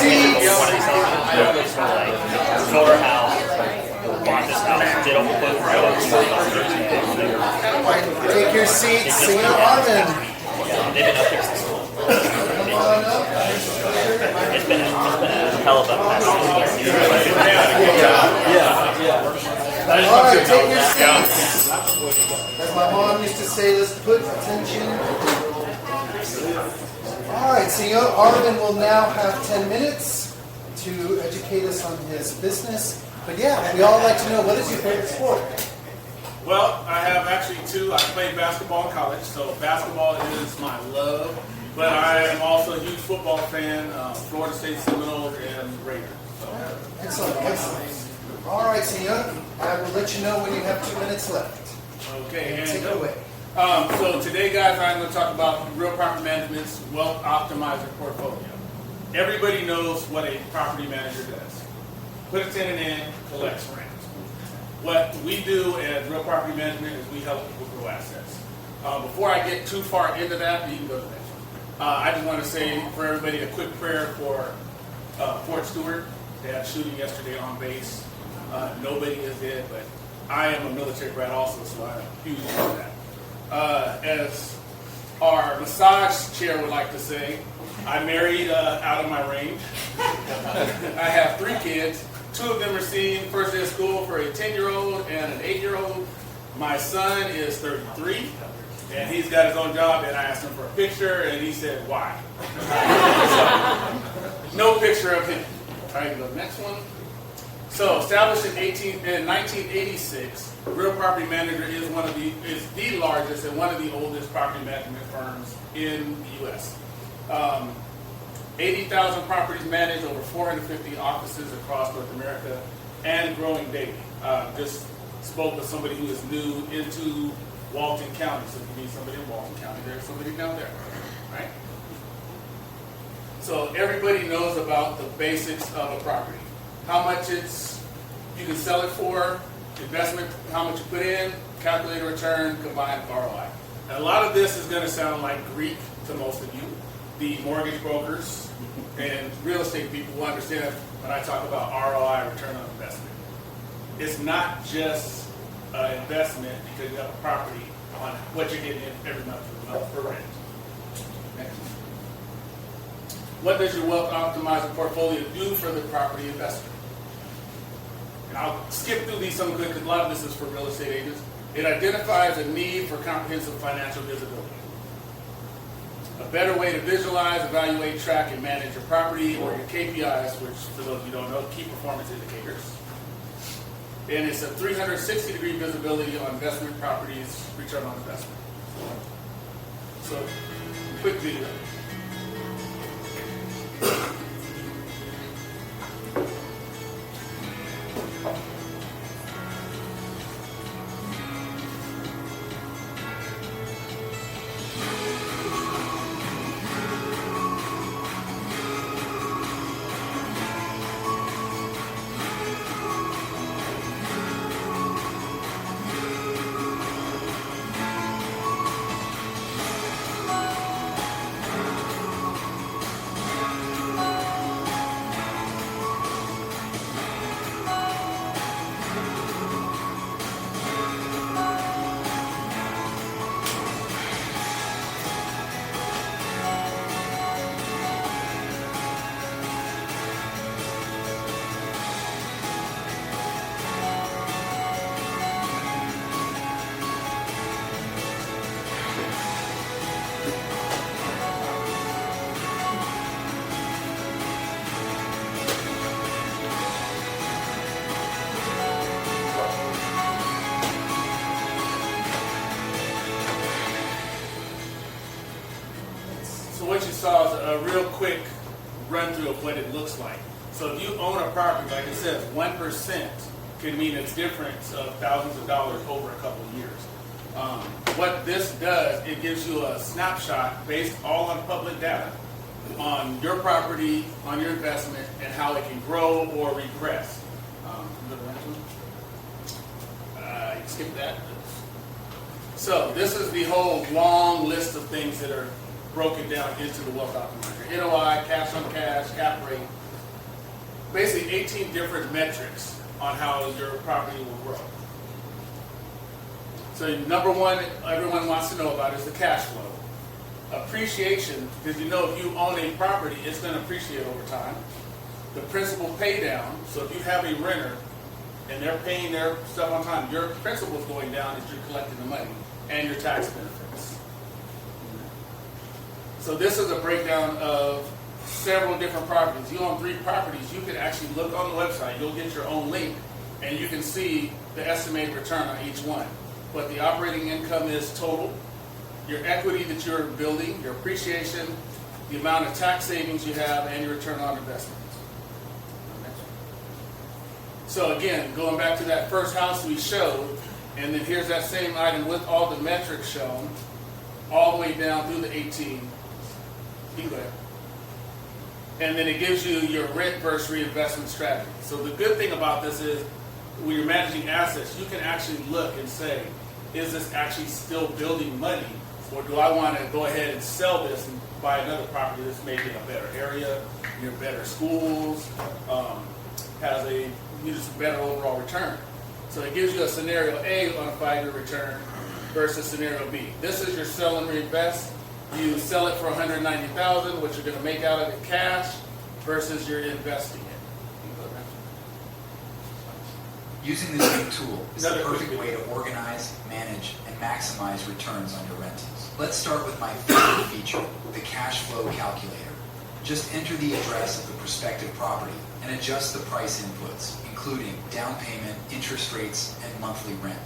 seats. One of these houses, sold our house, bought this house, did all the book Take your seats. Sing Arvin. they've been up here since Come on up. it's been a hell of a past 2 years. All right, take your seats. As my mom used to say, let's put attention. All right, Senor Arvin will now have 10 minutes to educate us on his business. But yeah, we all like to know, what is your favorite sport? Well, I have actually two. I played basketball in college, so basketball is my love. But I am also a huge football fan, Florida State Seminoles and Raiders. So. Excellent, excellent. All right, Senor, I will let you know when you have 2 minutes left. Okay, and Take it away. So today, guys, I'm going to talk about Real Property Management's Wealth Optimizer portfolio. Everybody knows what a property manager does. Put a tenant in, collects rent. What we do at Real Property Management is we help people grow assets. Before I get too far into that, you can go to the next one. I just want to say for everybody a quick prayer for Fort Stewart. They had a shooting yesterday on base. Nobody is dead, but I am a military brat also, so I'm huge into that. As our massage chair would like to say, I married out of my range. I have 3 kids. 2 of them are seeing first day of school for a 10-year-old and an 8-year-old. My son is 33, and he's got his own job, and I asked him for a picture, and he said, why? So, no picture of him. All right, go to the next one. So, established in 1986, Real Property Manager is the largest and one of the oldest property management firms in the U.S. 80,000 properties managed, over 450 offices across North America, and growing daily. Just spoke with somebody who is new into Walton County. So if you need somebody in Walton County, there's somebody down there, right? So everybody knows about the basics of a property. How much you can sell it for, investment, how much you put in, calculate a return, combined ROI. Now, a lot of this is going to sound like Greek to most of you. The mortgage brokers and real estate people will understand when I talk about ROI, return on investment. It's not just an investment because you have a property on what you're getting every month for rent. Next. What does your Wealth Optimizer portfolio do for the property investor? And I'll skip through these some good because a lot of this is for real estate agents. It identifies a need for comprehensive financial visibility. A better way to visualize, evaluate, track, and manage your property or your KPIs, which for those of you who don't know, key performance indicators. And it's a 360-degree visibility on investment properties, return on investment. So, quick video. What you saw is a real quick run through of what it looks like. So if you own a property, like it says, 1% can mean a difference of thousands of dollars over a couple of years. What this does, it gives you a snapshot based all on public data on your property, on your investment, and how it can grow or regress. You can skip that. So this is the whole long list of things that are broken down into the Wealth Optimizer. NOI, cash on cash, cap rate, basically 18 different metrics on how your property will grow. So number one, everyone wants to know about is the cash flow. Appreciation, because you know if you own a property, it's going to appreciate over time. The principal pay down, so if you have a renter and they're paying their stuff on time, your principal is going down as you're collecting the money, and your tax benefits. So this is a breakdown of several different properties. You own 3 properties, you can actually look on the website, you'll get your own link, and you can see the estimated return on each one. What the operating income is total, your equity that you're building, your appreciation, the amount of tax savings you have, and your return on investment. So again, going back to that first house we showed, and then here's that same item with all the metrics shown, all the way down through the 18. You can go ahead. And then it gives you your rent versus reinvestment strategy. So the good thing about this is, when you're managing assets, you can actually look and say, is this actually still building money, or do I want to go ahead and sell this and buy another property that's maybe in a better area, near better schools, has a just better overall return. So it gives you a scenario A on a 5-year return versus scenario B. This is your sell and reinvest. You sell it for $190,000, what you're going to make out of it cash, versus you're investing it. Using this new tool is the perfect way to organize, manage, and maximize returns on your rentals. Let's start with my favorite feature, the cash flow calculator. Just enter the address of the prospective property and adjust the price inputs, including down payment, interest rates, and monthly rent.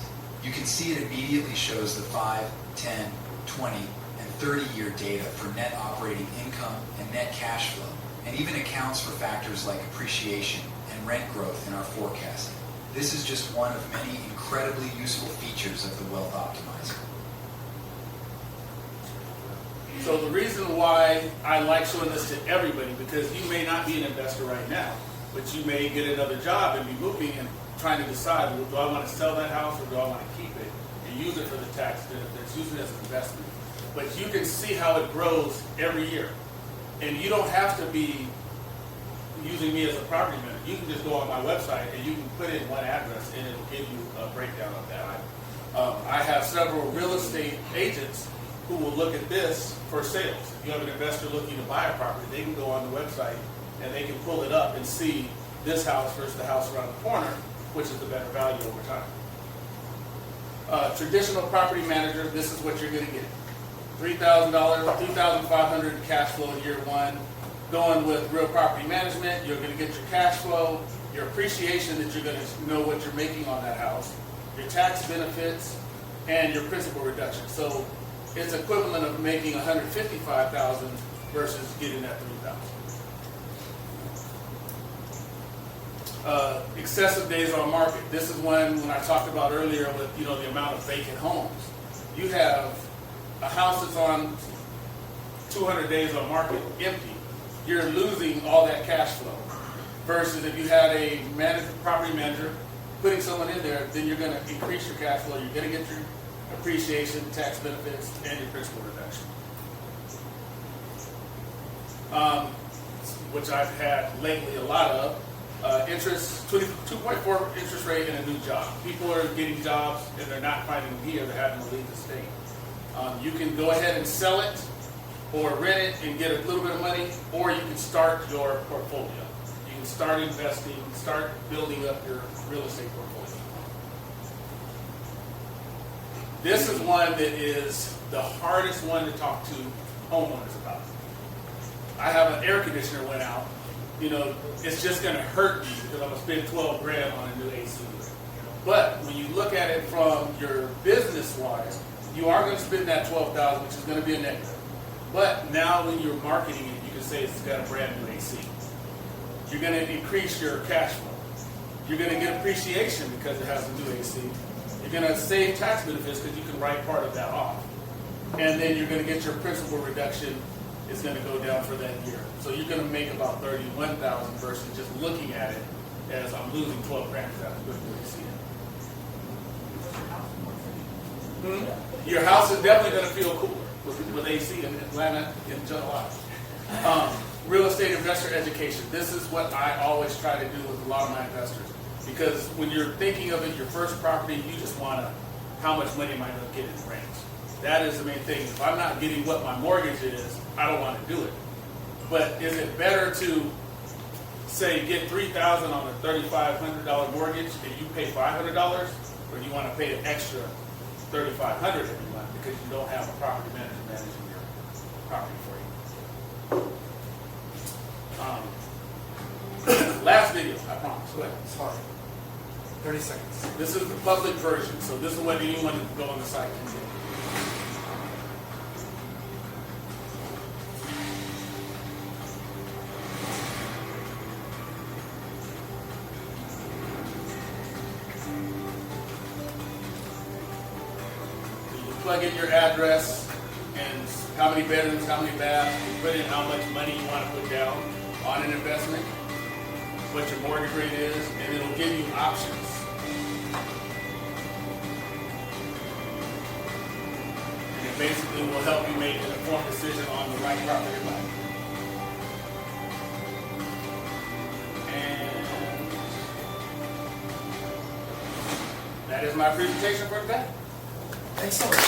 You can see it immediately shows the 5, 10, 20, and 30-year data for net operating income and net cash flow, and even accounts for factors like appreciation and rent growth in our forecasting. This is just one of many incredibly useful features of the Wealth Optimizer. So the reason why I like showing this to everybody, because you may not be an investor right now, but you may get another job and be moving and trying to decide, well, do I want to sell that house or do I want to keep it and use it for the tax benefits, use it as an investment. But you can see how it grows every year. And you don't have to be using me as a property manager. You can just go on my website and you can put in one address and it'll give you a breakdown of that. I have several real estate agents who will look at this for sales. If you have an investor looking to buy a property, they can go on the website and they can pull it up and see this house versus the house around the corner, which is the better value over time. Traditional property manager, this is what you're going to get. $3,000, $2,500 cash flow in year 1. Going with real property management, you're going to get your cash flow, your appreciation that you're going to know what you're making on that house, your tax benefits, and your principal reduction. So it's equivalent of making $155,000 versus getting that $3,000. Excessive days on market. This is when I talked about earlier with the amount of vacant homes. You have a house that's on 200 days on market empty. You're losing all that cash flow. Versus if you had a property manager putting someone in there, then you're going to increase your cash flow. You're going to get your appreciation, tax benefits, and your principal reduction. Which I've had lately a lot of. Interest, 2.4 interest rate in a new job. People are getting jobs and they're not finding them here. They're having to leave the state. You can go ahead and sell it or rent it and get a little bit of money, or you can start your portfolio. You can start investing, start building up your real estate portfolio. This is one that is the hardest one to talk to homeowners about. I have an air conditioner went out. It's just going to hurt me because I'm going to spend 12 grand on a new AC. But when you look at it from your business wise, you are going to spend that $12,000, which is going to be a negative. But now when you're marketing it, you can say it's got a brand new AC. You're going to increase your cash flow. You're going to get appreciation because it has a new AC. You're going to save tax benefits because you can write part of that off. And then you're going to get your principal reduction is going to go down for that year. So you're going to make about $31,000 versus just looking at it as I'm losing 12 grand because I have to put a new AC in. Your house is definitely going to feel cooler with AC in Atlanta in July. real estate investor education. This is what I always try to do with a lot of my investors. Because when you're thinking of it, your first property, you just want to, how much money am I going to get in rent? That is the main thing. If I'm not getting what my mortgage is, I don't want to do it. But is it better to, say, get $3,000 on a $3,500 mortgage and you pay $500, or do you want to pay an extra $3,500 every month because you don't have a property manager managing your property for you? Last video, I promise. Go ahead. Sorry. 30 seconds. This is the public version, so this is what anyone that go on the site can see. You plug in your address and how many bedrooms, how many baths, you put in how much money you want to put down on an investment, what your mortgage rate is, and it'll give you options. And it basically will help you make an informed decision on the right property to buy. And that is my presentation for today. Excellent.